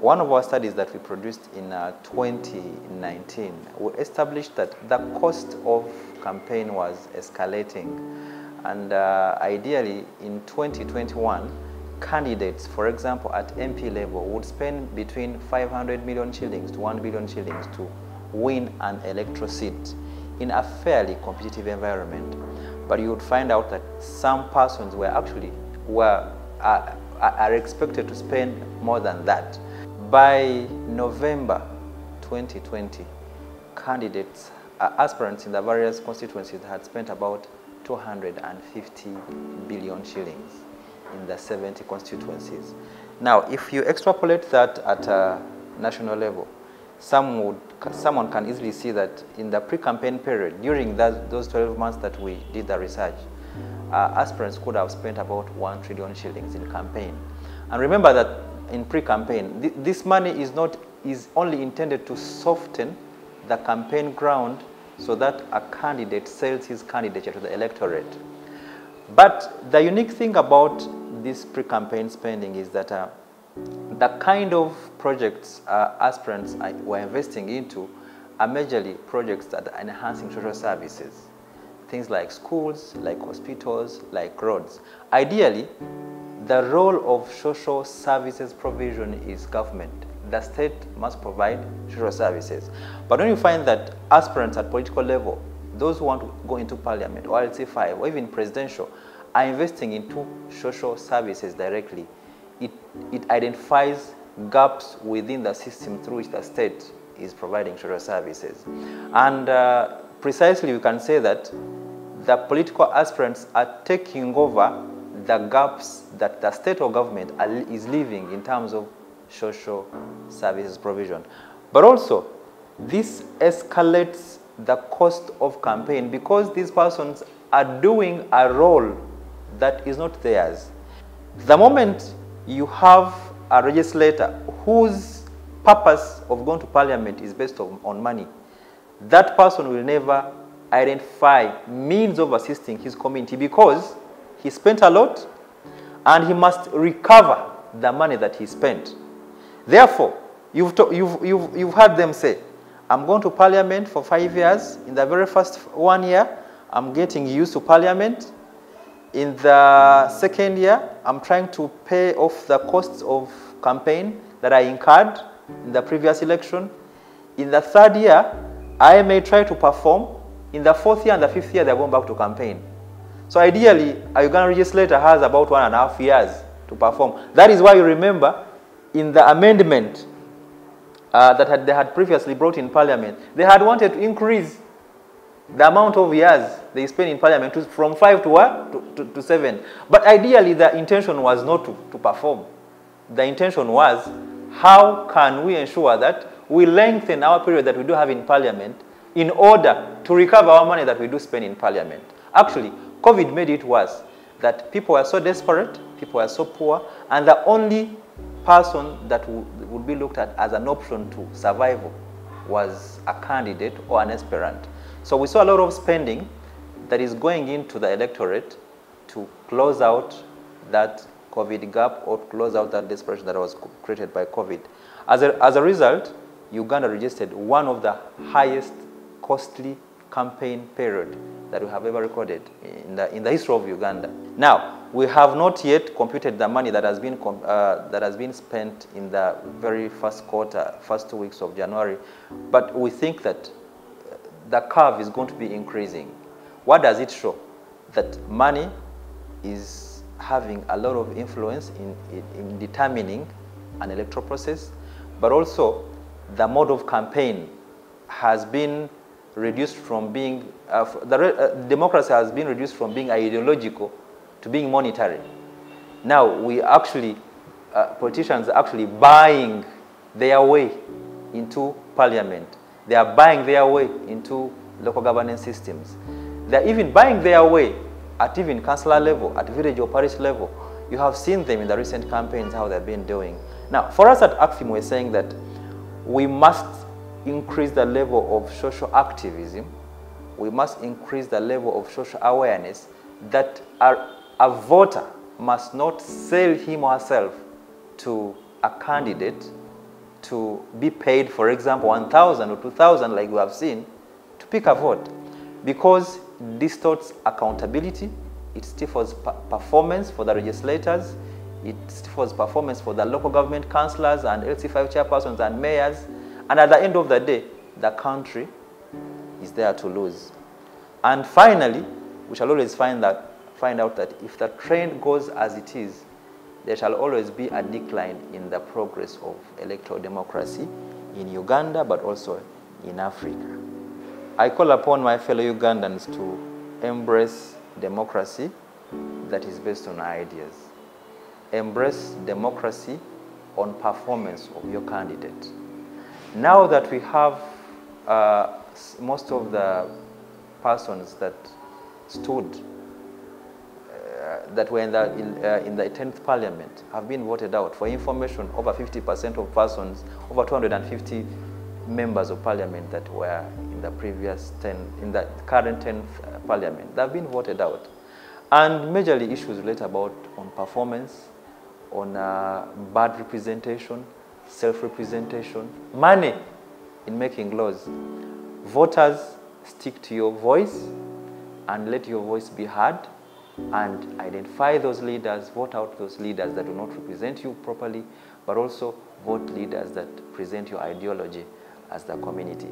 one of our studies that we produced in 2019, we established that the cost of campaign was escalating. And ideally, in 2021, candidates, for example, at MP level, would spend between 500 million shillings to 1 billion shillings to win an electoral seat in a fairly competitive environment. But you would find out that some persons are expected to spend more than that. By November 2020, candidates, aspirants in the various constituencies had spent about 250 billion shillings in the 70 constituencies. Now, if you extrapolate that at a national level, someone can easily see that in the pre-campaign period, during those 12 months that we did the research, aspirants could have spent about 1 trillion shillings in campaign. And remember that in pre-campaign, this money is only intended to soften the campaign ground so that a candidate sells his candidature to the electorate. But the unique thing about this pre-campaign spending is that the kind of projects aspirants were investing into are majorly projects that are enhancing social services. Things like schools, like hospitals, like roads. Ideally, the role of social services provision is government. The state must provide social services. But when you find that aspirants at political level, those who want to go into parliament, or LC5, or even presidential, are investing into social services directly, it identifies gaps within the system through which the state is providing social services. And precisely we can say that the political aspirants are taking over the gaps that the state or government is leaving in terms of social services provision. But also, this escalates the cost of campaign because these persons are doing a role that is not theirs. The moment you have a legislator whose purpose of going to parliament is based on money, that person will never identify means of assisting his community because he spent a lot and he must recover the money that he spent. Therefore, you've heard them say, I'm going to parliament for 5 years. In the very first 1 year, I'm getting used to parliament. In the second year, I'm trying to pay off the costs of campaign that I incurred in the previous election. In the third year, I may try to perform. In the fourth year and the fifth year, they're going back to campaign. So ideally, a Ugandan legislator has about 1.5 years to perform. That is why you remember in the amendment that they had previously brought in parliament, they had wanted to increase the amount of years they spend in parliament from 5 to 7. But ideally, the intention was not to perform. The intention was, how can we ensure that we lengthen our period that we do have in parliament in order to recover our money that we do spend in parliament? Actually, COVID made it worse, that people were so desperate, people were so poor, and the only person that would be looked at as an option to survival was a candidate or an aspirant. So we saw a lot of spending that is going into the electorate to close out that COVID gap or close out that desperation that was created by COVID. As a result, Uganda registered one of the highest costly campaign period that we have ever recorded in the history of Uganda. Now, we have not yet computed the money that has been spent in the very first quarter, first 2 weeks of January, but we think that the curve is going to be increasing. What does it show? That money is having a lot of influence in determining an electoral process, but also the mode of campaign has been reduced from being, democracy has been reduced from being ideological to being monetary. Now we actually, politicians are actually buying their way into parliament. They are buying their way into local governance systems. They're even buying their way at even councillor level, at village or parish level. You have seen them in the recent campaigns, how they've been doing. Now, for us at ACFIM, we're saying that we must increase the level of social activism. We must increase the level of social awareness that a voter must not sell him or herself to a candidate to be paid, for example, 1,000 or 2,000 like we have seen, to pick a vote, because it distorts accountability, it stifles performance for the legislators, it stifles performance for the local government councillors and LC5 chairpersons and mayors, and at the end of the day, the country is there to lose. And finally, we shall always find out that if the trend goes as it is, there shall always be a decline in the progress of electoral democracy in Uganda, but also in Africa. I call upon my fellow Ugandans to embrace democracy that is based on ideas. Embrace democracy on performance of your candidate. Now that we have most of the persons that stood, that were in the 10th Parliament have been voted out. For information, over 50% of persons, over 250 members of Parliament that were in the in the current 10th Parliament, they have been voted out. And majorly issues relate on performance, on bad representation, self-representation, money in making laws. Voters, stick to your voice and let your voice be heard, and identify those leaders, vote out those leaders that do not represent you properly, but also vote leaders that present your ideology as the community.